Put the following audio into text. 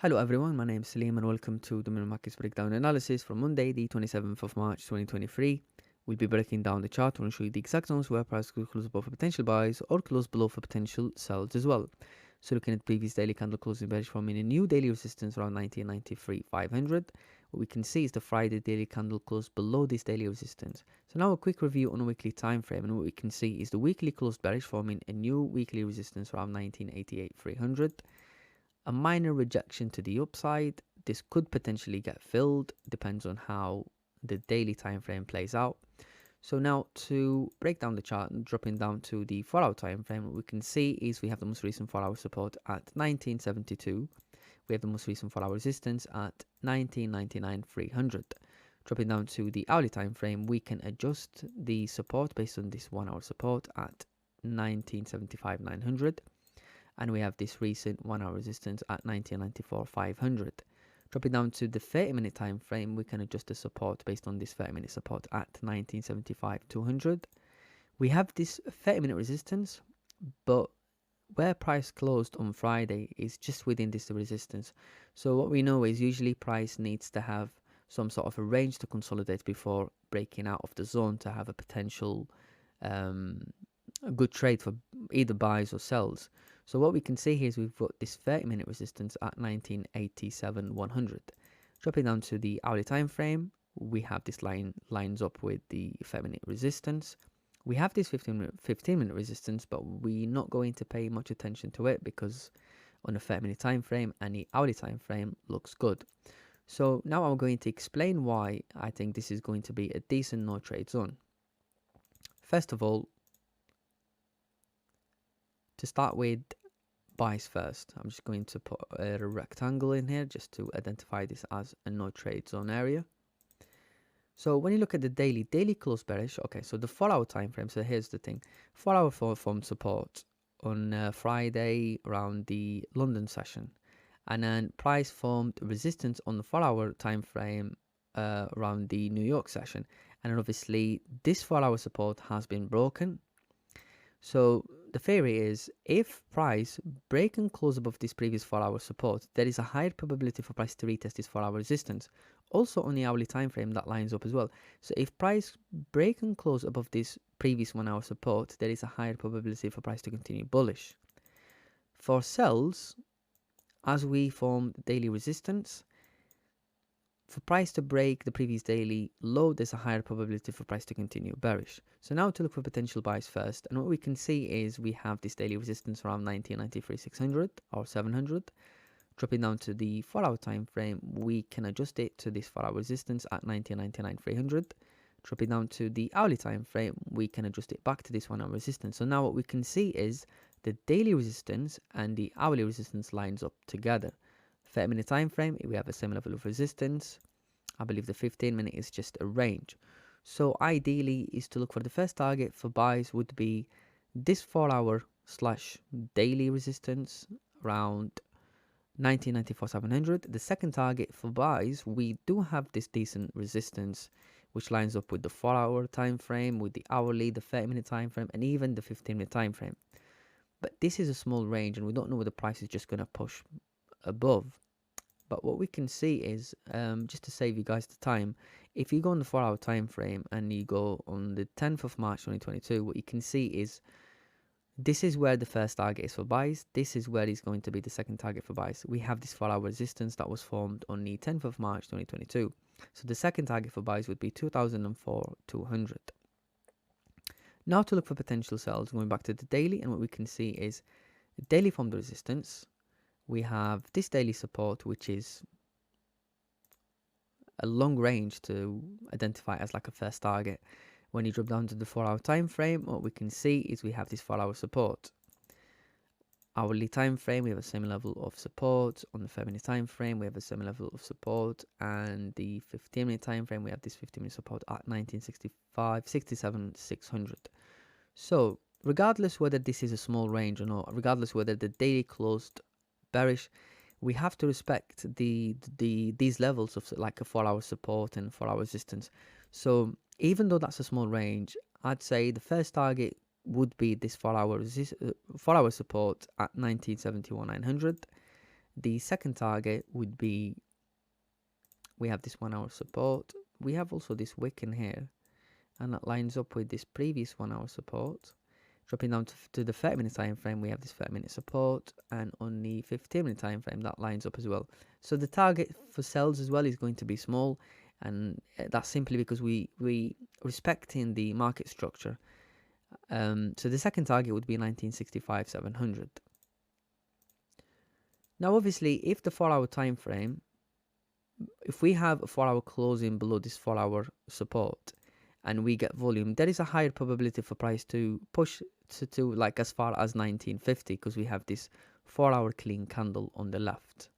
Hello everyone, my name is Salim and welcome to the Middle Markets Breakdown Analysis for Monday, the 27th of March 2023. We'll be breaking down the chart to show you the exact zones where price could close above for potential buys or close below for potential sells as well. So looking at previous daily candle closing bearish forming a new daily resistance around 1993.500. What we can see is the Friday daily candle closed below this daily resistance. So now a quick review on a weekly time frame, and what we can see is the weekly closed bearish forming a new weekly resistance around 1988.300. A minor rejection to the upside. This could potentially get filled, depends on how the daily time frame plays out. So now to break down the chart and dropping down to the 4-hour time frame, what we can see is we have the most recent 4-hour support at 1972. We have the most recent 4-hour resistance at 1999.300. Dropping down to the hourly time frame, we can adjust the support based on this 1-hour support at 1975.900. And we have this recent 1-hour resistance at 1994.500. Dropping down to the 30-minute time frame, we can adjust the support based on this 30-minute support at 1975.200. We have this 30-minute resistance, but where price closed on Friday is just within this resistance. So what we know is usually price needs to have some sort of a range to consolidate before breaking out of the zone to have a potential a good trade for either buys or sells. So what we can see here is we've got this 30-minute resistance at 1987.100. Dropping down to the hourly time frame, we have this line lines up with the 30-minute resistance. We have this 15-minute resistance, but we're not going to pay much attention to it because on the 30-minute time frame and the hourly time frame looks good. So now I'm going to explain why I think this is going to be a decent no trade zone. First of all, to start with buys first, I'm just going to put a rectangle in here just to identify this as a no trade zone area. So when you look at the daily close bearish. Okay, so the 4-hour time frame. So here's the thing: 4-hour formed support on Friday around the London session, and then price formed resistance on the 4-hour time frame around the New York session, and obviously this 4-hour support has been broken. So the theory is if price break and close above this previous 4-hour support, there is a higher probability for price to retest this 4-hour resistance. Also on the hourly time frame, that lines up as well. So if price break and close above this previous 1-hour support, there is a higher probability for price to continue bullish. For sells, as we form daily resistance, for price to break the previous daily low, there's a higher probability for price to continue bearish. So now to look for potential buys first, and what we can see is we have this daily resistance around 1993.600 or 700. Dropping down to the 4-hour time frame, we can adjust it to this 4-hour resistance at 1999.300. Dropping down to the hourly time frame, we can adjust it back to this 1-hour resistance. So now what we can see is the daily resistance and the hourly resistance lines up together. 30-minute time frame, we have a same level of resistance. I believe the 15-minute is just a range. So ideally is to look for the first target for buys would be this 4-hour slash daily resistance around 1994.700. The second target for buys, we do have this decent resistance which lines up with the 4-hour time frame, with the hourly, the 30-minute time frame, and even the 15-minute time frame. But this is a small range and we don't know where the price is just going to push above. But what we can see is, just to save you guys the time, if you go on the 4-hour time frame and you go on the 10th of March 2022, what you can see is this is where the first target is for buys. This is where is going to be the second target for buys. We have this 4-hour resistance that was formed on the 10th of March 2022. So the second target for buys would be 2004.200. Now to look for potential sells, going back to the daily, and what we can see is daily formed resistance. We have this daily support, which is a long range to identify as like a first target. When you drop down to the 4-hour time frame, what we can see is we have this 4-hour support. Hourly time frame, we have a same level of support. On the 30-minute time frame, we have a same level of support, and the 15-minute time frame, we have this 15-minute support at 1967.600. So regardless whether this is a small range or not, regardless whether the daily closed bearish, we have to respect these levels of like a 4-hour support and 4-hour resistance. So even though that's a small range, I'd say the first target would be this 4-hour support at 1971.900. The second target would be, we have this 1 hour support. We have also this wick in here, and that lines up with this previous 1 hour support. Dropping down to the 30-minute time frame, we have this 30-minute support, and on the 15-minute time frame, that lines up as well. So the target for sells as well is going to be small, and that's simply because we respecting the market structure. So the second target would be 1965 700. Now, obviously, if the 4 hour time frame, if we have a 4 hour closing below this 4 hour support, and we get volume, there is a higher probability for price to push to like as far as 1950, because we have this 4 hour clean candle on the left.